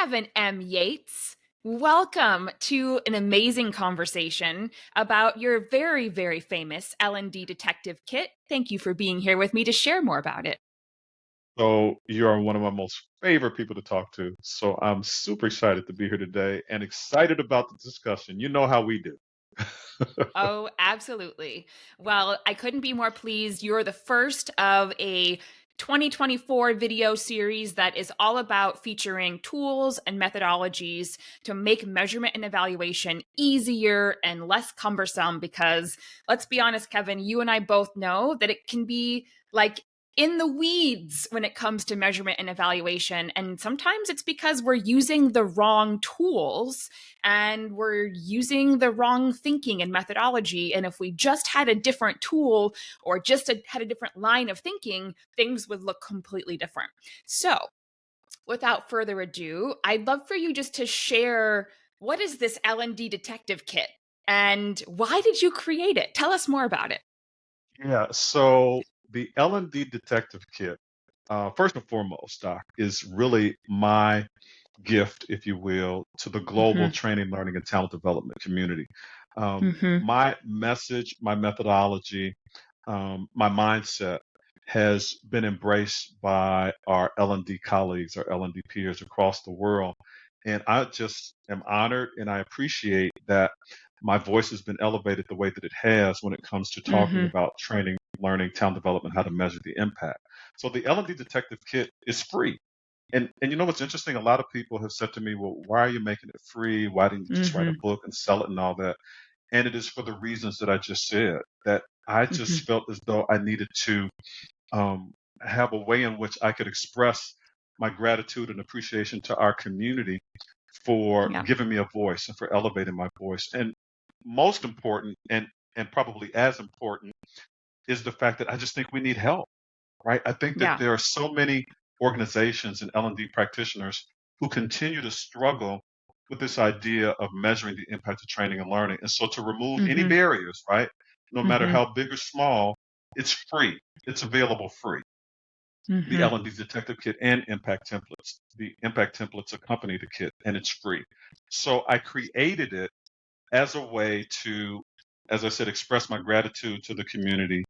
Kevin M. Yates. Welcome to an amazing conversation about your very, very famous L&D detective kit. Thank you for being here with me to share more about it. So you are one of my most favorite people to talk to. So I'm super excited to be here today and excited about the discussion. You know how we do. Oh, absolutely. Well, I couldn't be more pleased. You're the first of a 2024 video series that is all about featuring tools and methodologies to make measurement and evaluation easier and less cumbersome. Because let's be honest, Kevin, you and I both know that it can be like in the weeds when it comes to measurement and evaluation. And sometimes it's because we're using the wrong tools and we're using the wrong thinking and methodology. And if we just had a different tool or just had a different line of thinking, things would look completely different. So, without further ado, I'd love for you just to share, what is this L&D detective kit and why did you create it? Tell us more about it. Yeah. So the L&D Detective Kit, first and foremost, Doc, is really my gift, if you will, to the global Mm-hmm. training, learning, and talent development community. Mm-hmm. My message, my methodology, my mindset has been embraced by our L&D colleagues, our L&D peers across the world. And I just am honored and I appreciate that my voice has been elevated the way that it has when it comes to talking Mm-hmm. about training, learning, talent development, how to measure the impact. So the L&D Detective Kit is free. And you know what's interesting? A lot of people have said to me, "Well, why are you making it free? Why didn't you just write a Mm-hmm. book and sell it and all that?" And it is for the reasons that I just said, that I Mm-hmm. just felt as though I needed to um, have a way in which I could express my gratitude and appreciation to our community for Yeah. giving me a voice and for elevating my voice. And most important, and probably as important, is the fact that I just think we need help, right? I think that Yeah. there are so many organizations and L&D practitioners who continue to struggle with this idea of measuring the impact of training and learning. And so to remove any Mm-hmm. barriers, right, no matter Mm-hmm. how big or small, it's free. It's available free. The Mm-hmm. L&D Detective Kit and Impact Templates. The Impact Templates accompany the kit and it's free. So I created it as a way to, as I said, express my gratitude to the community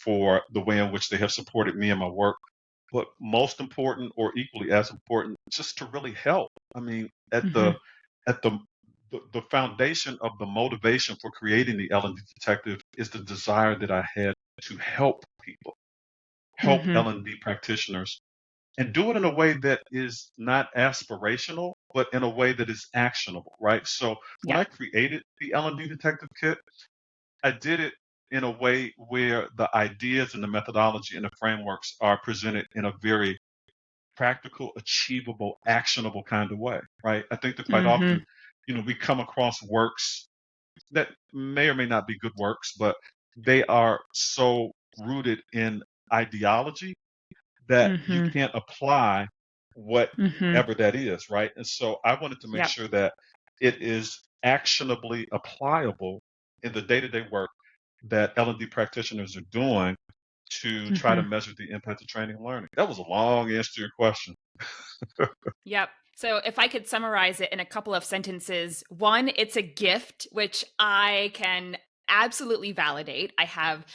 for the way in which they have supported me and my work. But most important, or equally as important, just to really help. I mean, Mm-hmm. at the foundation of the motivation for creating the L&D Detective is the desire that I had to help people, help Mm-hmm. L&D practitioners, and do it in a way that is not aspirational, but in a way that is actionable, right? So when Yeah. I created the L&D Detective Kit, I did it in a way where the ideas and the methodology and the frameworks are presented in a very practical, achievable, actionable kind of way, right? I think that quite Mm-hmm. often, we come across works that may or may not be good works, but they are so rooted in ideology that you Mm-hmm. can't apply Mm-hmm. whatever that is, right? And so I wanted to make Yep. sure that it is actionably applicable in the day-to-day work that L&D practitioners are doing to try to Mm-hmm. measure the impact of training and learning. That was a long answer to your question. Yep. So if I could summarize it in a couple of sentences, one, it's a gift, which I can absolutely validate. I have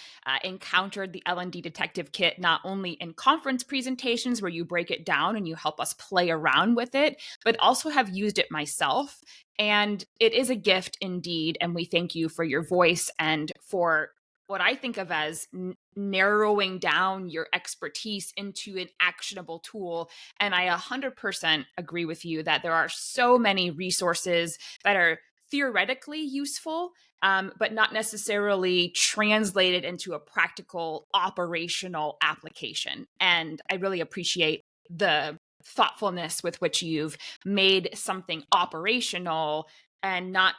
encountered the L&D Detective Kit not only in conference presentations where you break it down and you help us play around with it, but also have used it myself. And it is a gift indeed. And we thank you for your voice and for what I think of as narrowing down your expertise into an actionable tool. And I 100% agree with you that there are so many resources that are theoretically useful, but not necessarily translated into a practical operational application. And I really appreciate the thoughtfulness with which you've made something operational and not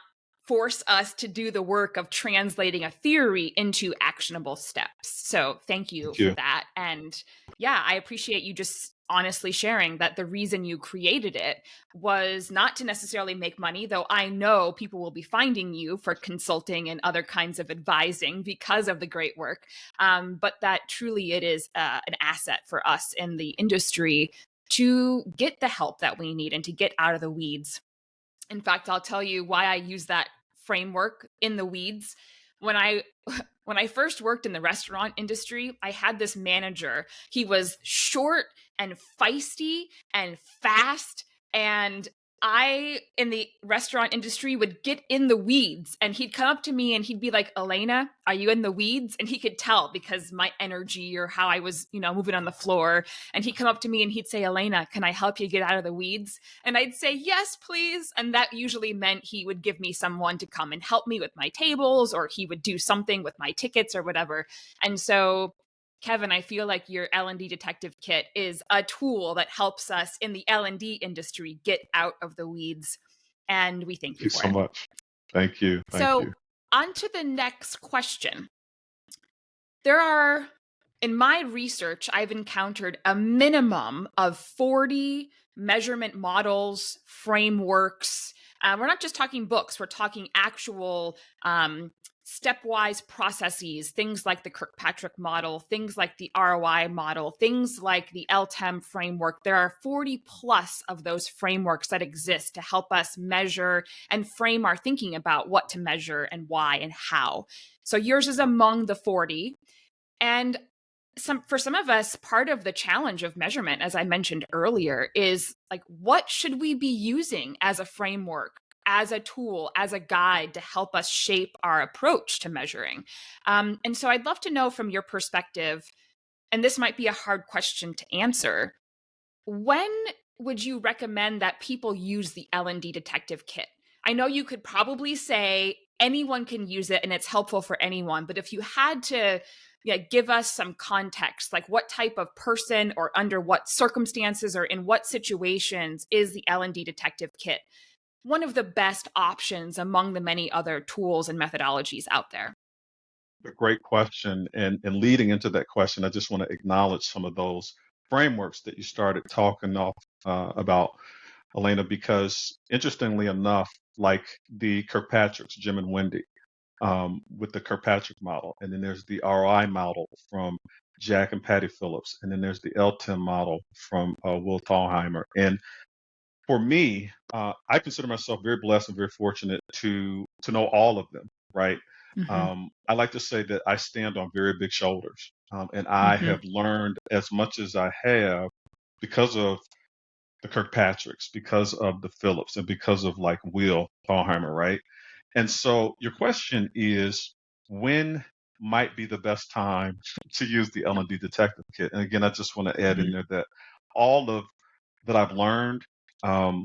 force us to do the work of translating a theory into actionable steps. So thank you Thank for you. that. And yeah, I appreciate you just honestly sharing that the reason you created it was not to necessarily make money, though I know people will be finding you for consulting and other kinds of advising because of the great work. But that truly it is an asset for us in the industry to get the help that we need and to get out of the weeds. In fact, I'll tell you why I use that framework, in the weeds. When I when I first worked in the restaurant industry, I had this manager. He was short and feisty and fast, and I, in the restaurant industry, would get in the weeds, and he'd come up to me and he'd be like, "Elena, are you in the weeds?" And he could tell because my energy or how I was, moving on the floor. And he'd come up to me and he'd say, "Elena, can I help you get out of the weeds?" And I'd say, "Yes, please." And that usually meant he would give me someone to come and help me with my tables, or he would do something with my tickets or whatever. And so, Kevin, I feel like your L&D detective kit is a tool that helps us in the L&D industry get out of the weeds. And we thank Thank you you for so it. much. Thank you. Thank So, you. on to the next question. There are, in my research, I've encountered a minimum of 40 measurement models, frameworks. We're not just talking books, we're talking actual stepwise processes, things like the Kirkpatrick model, things like the ROI model, things like the LTEM framework. There are 40 plus of those frameworks that exist to help us measure and frame our thinking about what to measure and why and how. So yours is among the 40. And for some of us, part of the challenge of measurement, as I mentioned earlier, is like, what should we be using as a framework, as a tool, as a guide to help us shape our approach to measuring? And so I'd love to know from your perspective, and this might be a hard question to answer, when would you recommend that people use the L&D detective kit? I know you could probably say anyone can use it and it's helpful for anyone, but if you had to give us some context, like what type of person or under what circumstances or in what situations is the L&D detective kit one of the best options among the many other tools and methodologies out there? A great question. And leading into that question, I just want to acknowledge some of those frameworks that you started talking off about, Elena, because interestingly enough, like the Kirkpatricks, Jim and Wendy, with the Kirkpatrick model, and then there's the ROI model from Jack and Patty Phillips, and then there's the LTIM model from Will Thalheimer. And for me, I consider myself very blessed and very fortunate to know all of them, right? Mm-hmm. I like to say that I stand on very big shoulders, and I Mm-hmm. have learned as much as I have because of the Kirkpatricks, because of the Phillips, and because of like Will Thalheimer, right? And so your question is, when might be the best time to use the L&D detective kit? And again, I just want to add in there that all of that I've learned, um,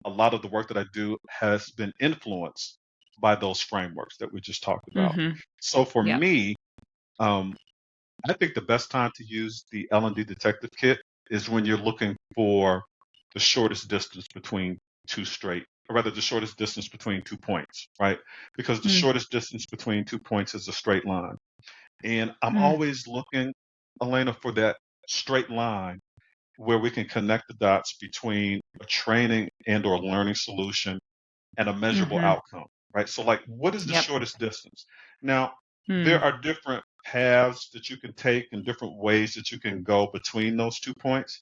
a lot of the work that I do has been influenced by those frameworks that we just talked about. Mm-hmm. So for Yep. me, um, I think the best time to use the L&D detective kit is when you're looking for the shortest distance between two straight, or rather the shortest distance between 2 points, right? Because the Mm-hmm. shortest distance between 2 points is a straight line. And I'm always looking, Elena, for that straight line where we can connect the dots between a training and or learning solution and a measurable Mm-hmm. outcome, right? So like, what is the Yep. shortest distance? Now, there Mm. are different paths that you can take and different ways that you can go between those 2 points.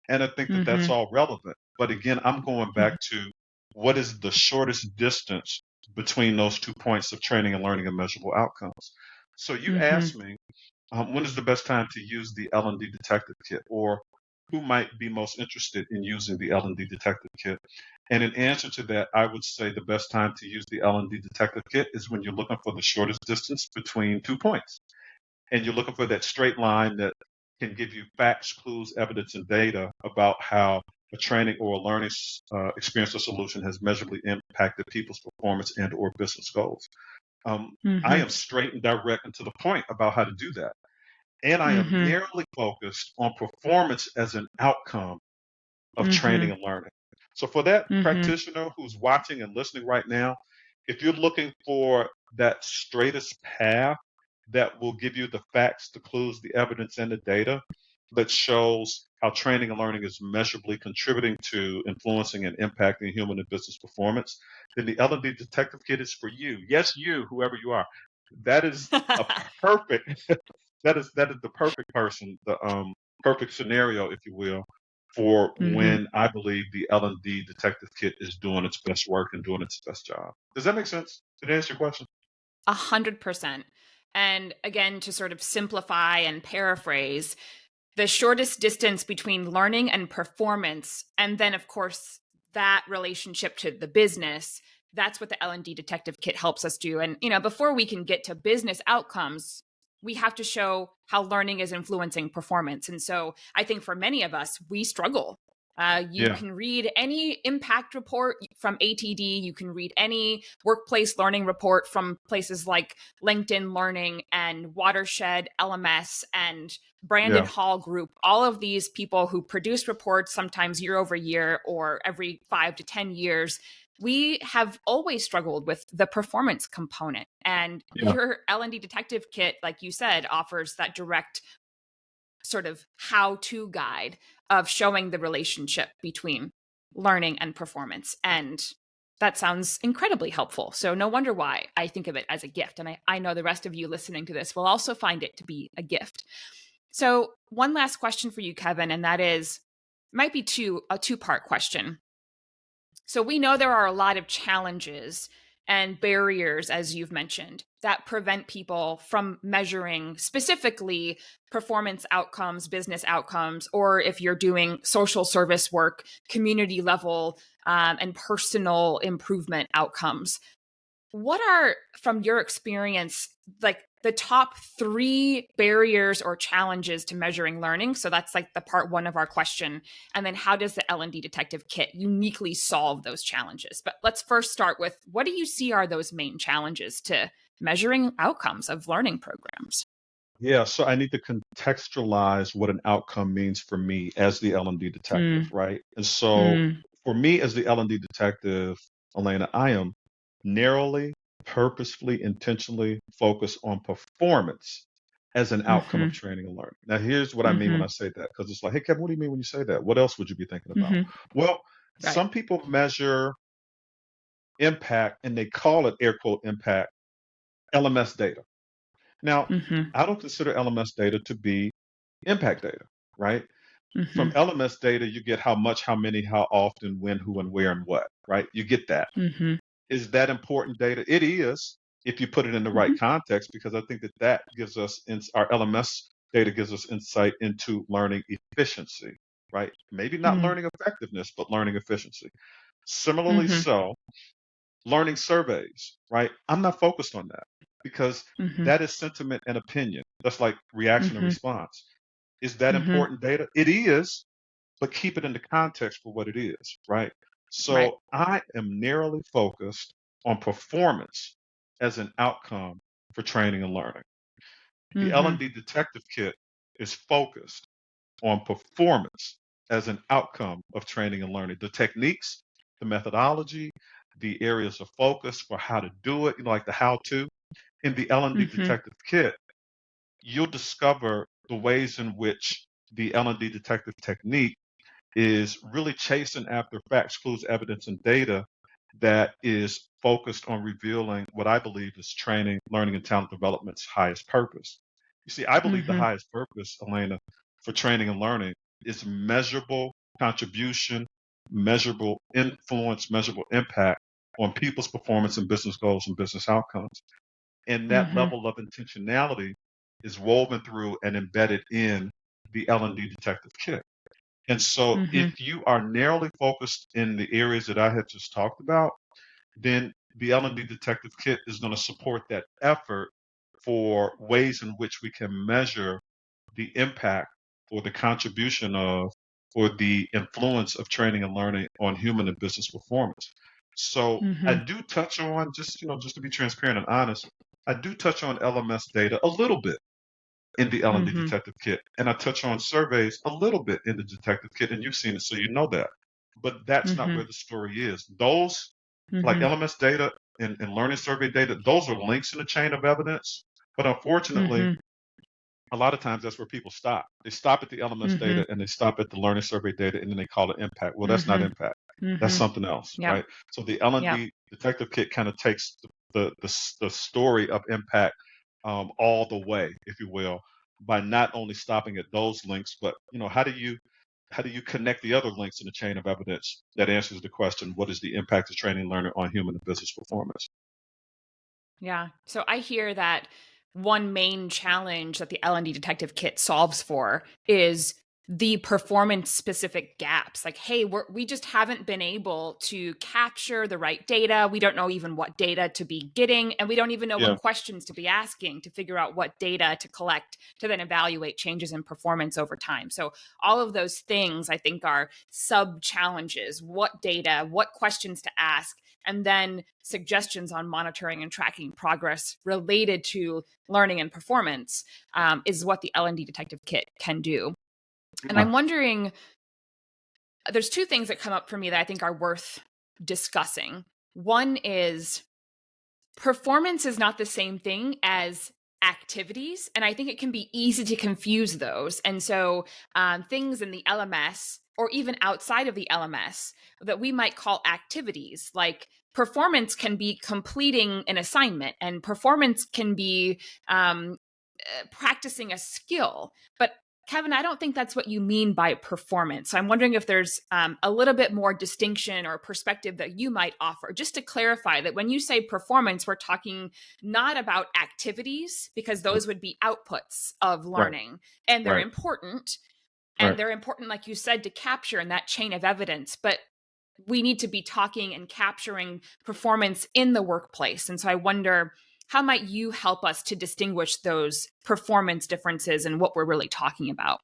And I think that that's Mm-hmm. all relevant. But again, I'm going Mm-hmm. back to what is the shortest distance between those 2 points of training and learning and measurable outcomes. So you Mm-hmm. asked me, when is the best time to use the L&D detective kit, or who might be most interested in using the L&D detective kit? And in answer to that, I would say the best time to use the L&D detective kit is when you're looking for the shortest distance between 2 points. And you're looking for that straight line that can give you facts, clues, evidence, and data about how a training or a learning experience or solution has measurably impacted people's performance and or business goals. I Mm-hmm. am straight and direct and to the point about how to do that. And I am Mm-hmm. narrowly focused on performance as an outcome of Mm-hmm. training and learning. So for that Mm-hmm. practitioner who's watching and listening right now, if you're looking for that straightest path that will give you the facts, the clues, the evidence, and the data that shows how training and learning is measurably contributing to influencing and impacting human and business performance, then the L&D Detective Kit is for you. Yes, you, whoever you are. That is a perfect that is the perfect person, the perfect scenario, if you will, for Mm-hmm. when I believe the L&D Detective Kit is doing its best work and doing its best job. Does that make sense? Did I answer your question? 100%. And again, to sort of simplify and paraphrase, the shortest distance between learning and performance, and then, of course, that relationship to the business, that's what the L&D Detective Kit helps us do. And, before we can get to business outcomes, we have to show how learning is influencing performance. And so I think for many of us, we struggle. You Yeah, can read any impact report from ATD. You can read any workplace learning report from places like LinkedIn Learning and Watershed LMS and Brandon yeah, Hall Group. All of these people who produce reports sometimes year over year or every 5 to 10 years. We have always struggled with the performance component. And yeah, your L&D Detective Kit, like you said, offers that direct sort of how-to guide of showing the relationship between learning and performance. And that sounds incredibly helpful. So no wonder why I think of it as a gift. And I know the rest of you listening to this will also find it to be a gift. So one last question for you, Kevin, and that is, might be a two-part question. So we know there are a lot of challenges and barriers, as you've mentioned, that prevent people from measuring specifically performance outcomes, business outcomes, or if you're doing social service work, community level and personal improvement outcomes. What are, from your experience, like the top three barriers or challenges to measuring learning? So that's like the part one of our question. And then how does the L&D Detective Kit uniquely solve those challenges? But let's first start with, what do you see are those main challenges to measuring outcomes of learning programs? yeah. So I need to contextualize what an outcome means for me as the L&D detective, Mm, right? And so mm, for me as the L&D detective, Elena, I am narrowly, purposefully, intentionally focused on performance as an outcome of mm-hmm, training and learning. Now, here's what I mean when mm-hmm, I say that, because it's like, hey, Kevin, what do you mean when you say that? What else would you be thinking about? mm-hmm. Well, Right. some people measure impact and they call it air quote impact LMS data. Now, Mm-hmm, I don't consider LMS data to be impact data, right? mm-hmm, From LMS data, you get how much, how many, how often, when, who, and where, and what, right? You get that. mm-hmm, Is that important data? It is if you put it in the right mm-hmm, context, because I think that that gives us, our LMS data gives us insight into learning efficiency, right? Maybe not learning effectiveness, but learning efficiency. Similarly, mm-hmm, so learning surveys, right? I'm not focused on that because mm-hmm, that is sentiment and opinion. That's like reaction and mm-hmm, response. Is that mm-hmm. important data? It is, but keep it into context for what it is, right? Right. So I am narrowly focused on performance as an outcome for training and learning. The Mm-hmm, L&D Detective Kit is focused on performance as an outcome of training and learning. The techniques, the methodology, the areas of focus for how to do it, like the how to. In the L&D mm-hmm, Detective Kit, you'll discover the ways in which the L&D detective technique is really chasing after facts, clues, evidence, and data that is focused on revealing what I believe is training, learning, and talent development's highest purpose. You see, I believe the mm-hmm. highest purpose, Elena, for training and learning is measurable contribution, measurable influence, measurable impact on people's performance and business goals and business outcomes. And that Mhm, level of intentionality is woven through and embedded in the L&D detective kit. And so mhm, if you are narrowly focused in the areas that I had just talked about, then the L&D Detective Kit is going to support that effort for ways in which we can measure the impact or the contribution of or the influence of training and learning on human and business performance. So I mhm, do touch on just to be transparent and honest, I do touch on LMS data a little bit in the L&D mhm, Detective Kit. And I touch on surveys a little bit in the Detective Kit, and you've seen it, so you know that. But that's not mhm, where the story is. Those, like mhm, LMS data and learning survey data, those are links in the chain of evidence. But unfortunately, mhm, a lot of times that's where people stop. They stop at the LMS mhm, data and they stop at the learning survey data, and then they call it impact. Well, that's not mhm, impact. That's mhm. something else, Yep, right? So the yep. L&D Detective Kit kind of takes the story of impact all the way, if you will, by not only stopping at those links, but how do you how do you connect the other links in the chain of evidence that answers the question, what is the impact of training and learning on human and business performance? Yeah. So I hear that one main challenge that the L&D Detective Kit solves for is the performance specific gaps. Like, hey, we just haven't been able to capture the right data. We don't know even what data to be getting, and we don't even know Yeah. what questions to be asking to figure out what data to collect to then evaluate changes in performance over time. So all of those things I think are sub challenges. What data, what questions to ask, and then suggestions on monitoring and tracking progress related to learning and performance is what the L&D Detective Kit can do. And Yeah. I'm wondering, there's two things that come up for me that I think are worth discussing. One is performance is not the same thing as activities, and I think it can be easy to confuse those. And so things in the LMS or even outside of the LMS that we might call activities, like performance can be completing an assignment, and performance can be practicing a skill. But Kevin, I don't think that's what you mean by performance. So I'm wondering if there's a little bit more distinction or perspective that you might offer, just to clarify that when you say performance, we're talking not about activities, because those would be outputs of Right. learning, and they're Right. important. And Right. they're important, like you said, to capture in that chain of evidence. But we need to be talking and capturing performance in the workplace. And so I wonder, how might you help us to distinguish those performance differences and what we're really talking about?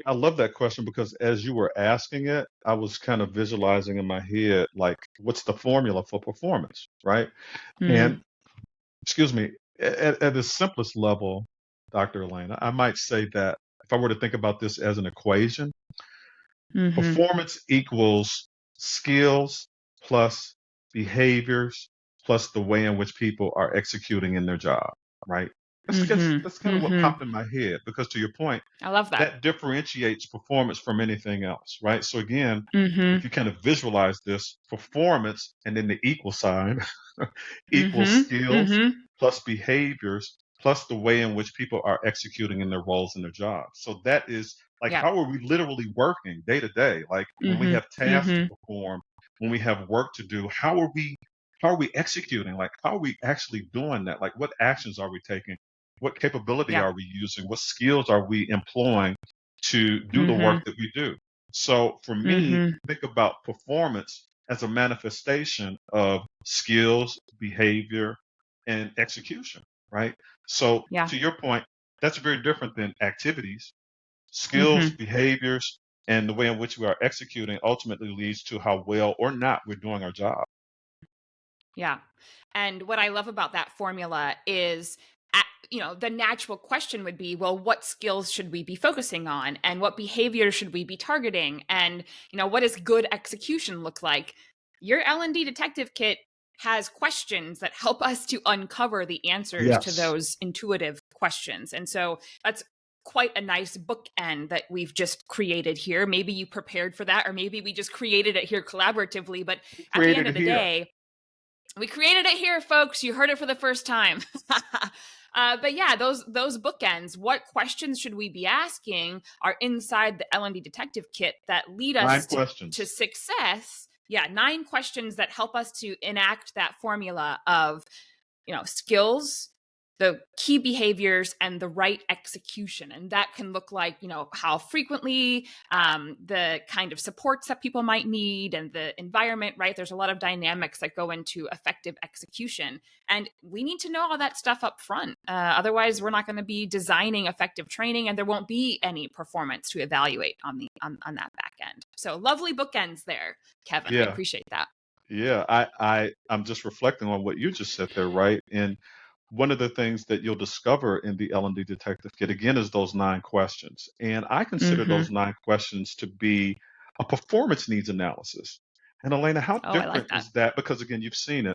I love that question because as you were asking it, I was kind of visualizing in my head, like, what's the formula for performance, right? And Mm, excuse me, at the simplest level, Dr. Elena, I might say that if I were to think about this as an equation, mm-hmm, performance equals skills plus behaviors plus the way in which people are executing in their job, right? mm-hmm, That's kind of what mm-hmm. popped in my head because to your point, I love that. that differentiates performance from anything else, right? So again, if Mm-hmm, you kind of visualize this performance and then the equal sign equals mm-hmm, skills mm-hmm. plus behaviors plus the way in which people are executing in their roles and their jobs. So that is like Yeah. how are we literally working day to day? Like when we Mm-hmm, have tasks to mm-hmm. perform, when we have work to do, how are we executing? Like how are we actually doing that? Like what actions are we taking? What capability Yeah. are we using? What skills are we employing to do the Mm-hmm, work that we do? So for me, mm-hmm. think about performance as a manifestation of skills, behavior, and execution, right? So Yeah. to your point, that's very different than activities. Skills, Mm-hmm. behaviors, and the way in which we are executing ultimately leads to how well or not we're doing our job. Yeah. And what I love about that formula is, the natural question would be, well, what skills should we be focusing on? And what behavior should we be targeting? And, what does good execution look like? Your L&D Detective Kit has questions that help us to uncover the answers to Yes. those intuitive questions. And so that's quite a nice bookend that we've just created here. Maybe you prepared for that, or maybe we just created it here collaboratively. But We at the created end it of the here. day, we created it here, folks. You heard it for the first time. But yeah, those bookends. What questions should we be asking are inside the L&D Detective Kit that lead Nine us to questions. success. Yeah, 9 questions that help us to enact that formula of skills, the key behaviors, and the right execution. And that can look like, how frequently, the kind of supports that people might need, and the environment, right? There's a lot of dynamics that go into effective execution. And we need to know all that stuff up front. Otherwise, we're not going to be designing effective training, and there won't be any performance to evaluate on that back end. So lovely bookends there, Kevin. I Yeah. appreciate that. Yeah. I'm just reflecting on what you just said there, right? And one of the things that you'll discover in the L&D Detective Kit again is those 9 questions. And I consider Mm-hmm. those 9 questions to be a performance needs analysis. And Elena, how Oh, I like different that. is that? Because again, you've seen the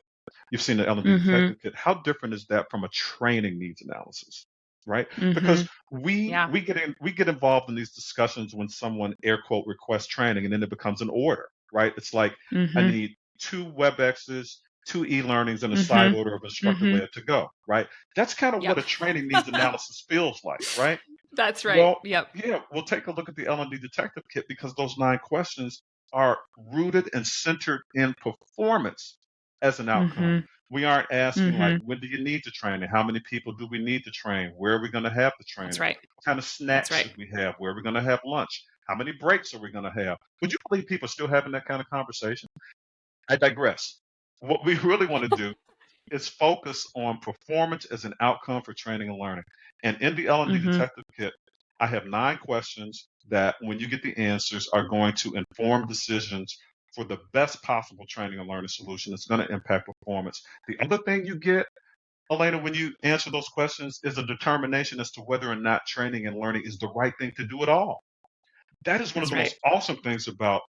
L&D Mm-hmm. Detective Kit. How different is that from a training needs analysis? Right? Mm-hmm. Because we Yeah. we get in we get involved in these discussions when someone air quote requests training and then it becomes an order, right? It's like I Mhm. need 2 WebExes, 2 e-learnings, and a side Mhm. order of instructor Mhm. led to go, right? That's kind of what Yep. a training needs analysis feels like, right? That's right. Well, Yep. yeah, we'll take a look at the L&D Detective Kit because those 9 questions are rooted and centered in performance as an outcome. Mhm. We aren't asking like, Mhm. when do you need to train? And how many people do we need to train? Where are we going to have the That's training? right. What kind of That's snacks right. should we have? Where are we going to have lunch? How many breaks are we going to have? Would you believe people are still having that kind of conversation? I digress. What we really want to do is focus on performance as an outcome for training and learning. And in the L&D Mhm. Detective Kit, I have 9 questions that, when you get the answers, are going to inform decisions for the best possible training and learning solution that's going to impact performance. The other thing you get, Elena, when you answer those questions, is a determination as to whether or not training and learning is the right thing to do at all. That is one of That's the right. most awesome things about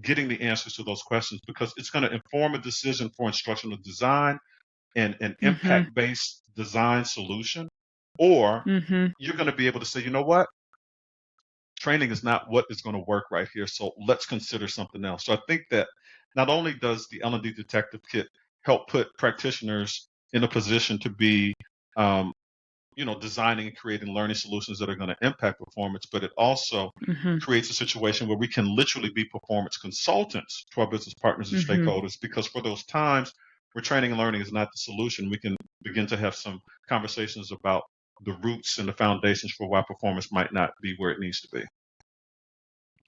getting the answers to those questions, because it's going to inform a decision for instructional design and an Mhm. impact based design solution, or Mhm. you're going to be able to say, you know what, training is not what is going to work right here. So let's consider something else. So I think that not only does the L&D Detective Kit help put practitioners in a position to be, um, designing and creating learning solutions that are going to impact performance, but it also Mhm. creates a situation where we can literally be performance consultants to our business partners and Mhm. stakeholders, because for those times where training and learning is not the solution, we can begin to have some conversations about the roots and the foundations for why performance might not be where it needs to be.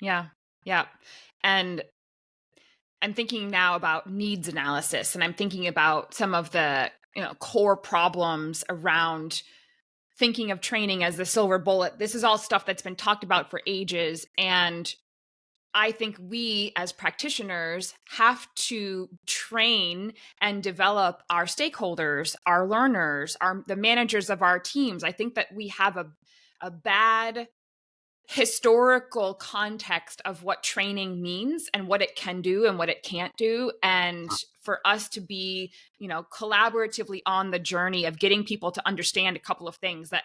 Yeah. Yeah. And I'm thinking now about needs analysis, and I'm thinking about some of the, core problems around thinking of training as the silver bullet. This is all stuff that's been talked about for ages, and I think we as practitioners have to train and develop our stakeholders, our learners, the managers of our teams. I think that we have a bad historical context of what training means and what it can do and what it can't do, and for us to be, collaboratively on the journey of getting people to understand a couple of things. That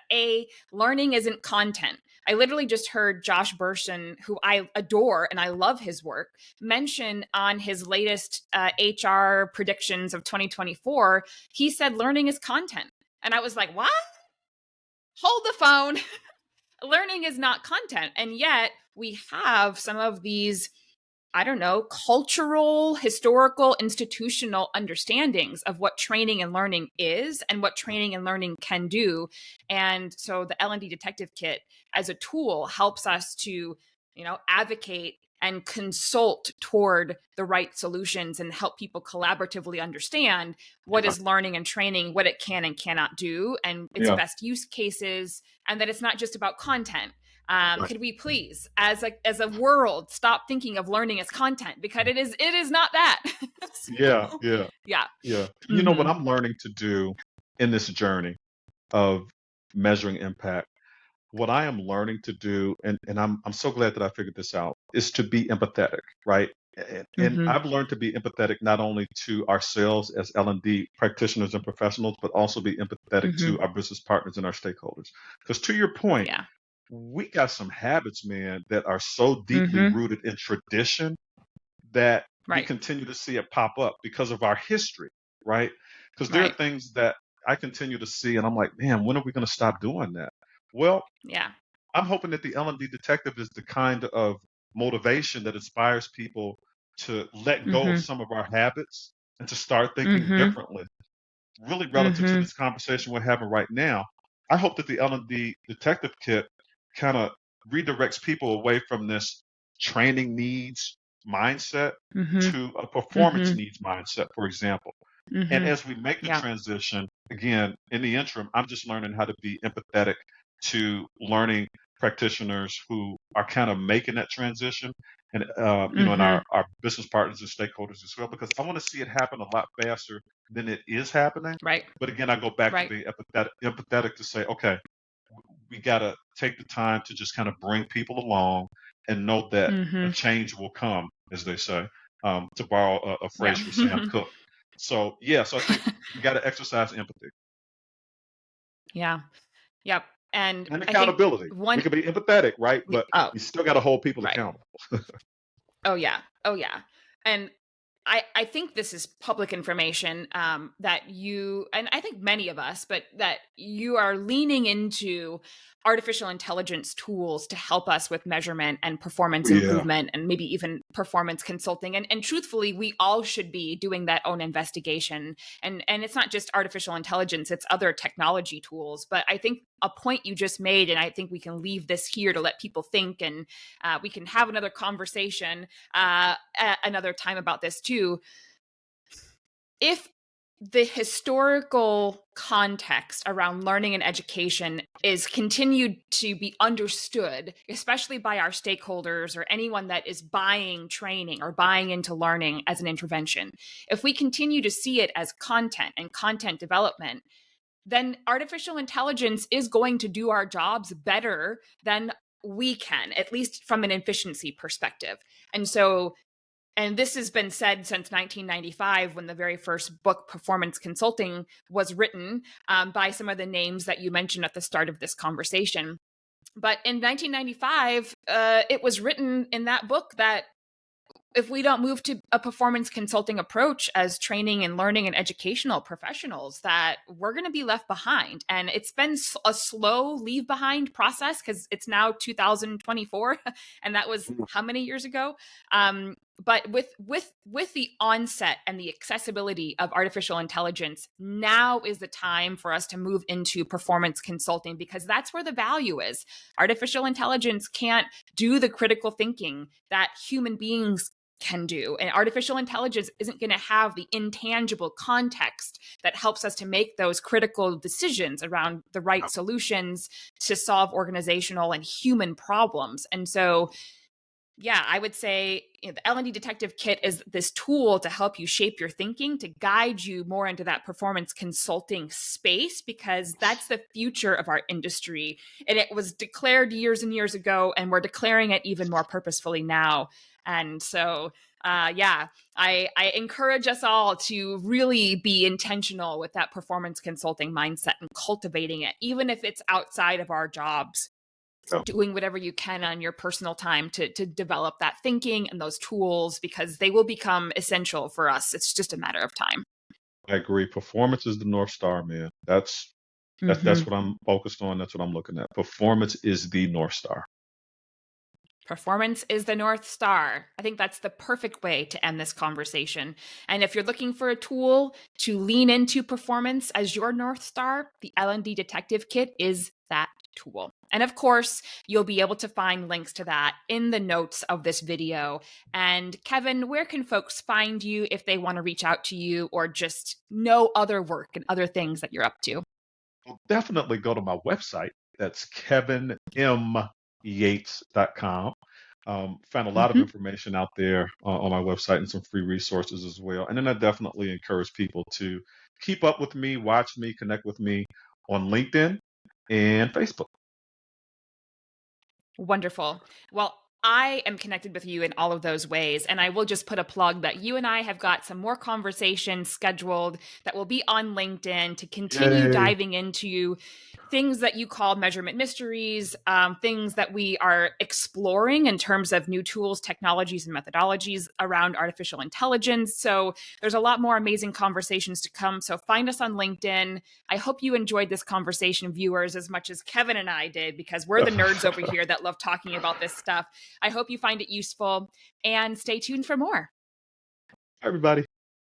learning isn't content. I literally just heard Josh Bersin, who I adore and I love his work, mention on his latest HR predictions of 2024. He said learning is content, and I was like, what? Hold the phone. Learning is not content. And yet we have some of these, I don't know, cultural, historical, institutional understandings of what training and learning is and what training and learning can do. And so the L&D Detective Kit as a tool helps us to, advocate and consult toward the right solutions and help people collaboratively understand what Yeah, is learning and training, what it can and cannot do, and its yeah, best use cases, and that it's not just about content. right. Could we please, as a world, stop thinking of learning as content, because it is not that. Yeah, So, yeah, yeah. yeah. What Hmm. I'm learning to do in this journey of measuring impact, what I am learning to do, and I'm so glad that I figured this out, is to be empathetic, right? And Hmm. I've learned to be empathetic not only to ourselves as L&D practitioners and professionals, but also be empathetic Hmm. to our business partners and our stakeholders. Because to your point, Yeah. we got some habits, man, that are so deeply Hmm. rooted in tradition that we Right. continue to see it pop up because of our history, right? Because there are Right. things that I continue to see, and I'm like, man, when are we going to stop doing that? Well, Yeah. I'm hoping that the L&D Detective is the kind of motivation that inspires people to let go of Hmm. some of our habits and to start thinking Hmm. differently. Really, relative to Hmm. this conversation we're having right now, I hope that the L&D Detective Kit kind of redirects people away from this training needs mindset Hmm. to a performance Hmm. needs mindset, for example. And Hmm. as we make the Yeah. transition, again, in the interim, I'm just learning how to be empathetic to learning practitioners who are kind of making that transition, and and Hmm. our business partners and stakeholders as well, because I want to see it happen a lot faster than it is happening. Right. But again, I go back to Right. being empathetic to say, okay, we got to take the time to just kind of bring people along and know that a Hmm. change will come, as they say, to borrow a Yeah. phrase from Sam Cooke. So, yeah, so I think we got to exercise empathy Yeah. Yep. And and I think accountability. We one, can be empathetic, right? But oh, we still got to hold people right. accountable. Oh yeah. Oh yeah. And I think this is public information, that you, and I think many of us, but that you are leaning into artificial intelligence tools to help us with measurement and performance Yeah. improvement and maybe even performance consulting. And truthfully, we all should be doing that own investigation. And it's not just artificial intelligence, it's other technology tools. But I think a point you just made, and I think we can leave this here to let people think, and we can have another conversation another time about this too. If the historical context around learning and education is continued to be understood, especially by our stakeholders or anyone that is buying training or buying into learning as an intervention, if we continue to see it as content and content development, then artificial intelligence is going to do our jobs better than we can, at least from an efficiency perspective. And this has been said since 1995, when the very first book, Performance Consulting, was written by some of the names that you mentioned at the start of this conversation. But in 1995, it was written in that book that if we don't move to a performance consulting approach as training and learning and educational professionals, that we're going to be left behind. And it's been a slow leave behind process, because it's now 2024 and that was how many years ago? But with the onset and the accessibility of artificial intelligence, now is the time for us to move into performance consulting, because that's where the value is. Artificial intelligence can't do the critical thinking that human beings can do. And artificial intelligence isn't going to have the intangible context that helps us to make those critical decisions around the right solutions to solve organizational and human problems. And so, yeah, I would say the L&D Detective Kit is this tool to help you shape your thinking, to guide you more into that performance consulting space, because that's the future of our industry. And it was declared years and years ago, and we're declaring it even more purposefully now. And so, I encourage us all to really be intentional with that performance consulting mindset and cultivating it, even if it's outside of our jobs. Doing whatever you can on your personal time to develop that thinking and those tools, because they will become essential for us. It's just a matter of time. I agree. Performance is the North Star, man. That's what I'm focused on. That's what I'm looking at. Performance is the North Star. Performance is the North Star. I think that's the perfect way to end this conversation. And if you're looking for a tool to lean into performance as your North Star, the L&D Detective Kit is that tool. And of course, you'll be able to find links to that in the notes of this video. And Kevin, where can folks find you if they want to reach out to you or just know other work and other things that you're up to? Well, definitely go to my website. That's kevinmyates.com. Found a lot of information out there on my website and some free resources as well. And then I definitely encourage people to keep up with me, watch me, connect with me on LinkedIn and Facebook. Wonderful. Well, I am connected with you in all of those ways. And I will just put a plug that you and I have got some more conversations scheduled that will be on LinkedIn to continue diving into things that you call measurement mysteries, things that we are exploring in terms of new tools, technologies, and methodologies around artificial intelligence. So there's a lot more amazing conversations to come. So find us on LinkedIn. I hope you enjoyed this conversation, viewers, as much as Kevin and I did, because we're the nerds over here that love talking about this stuff. I hope you find it useful, and stay tuned for more. Everybody.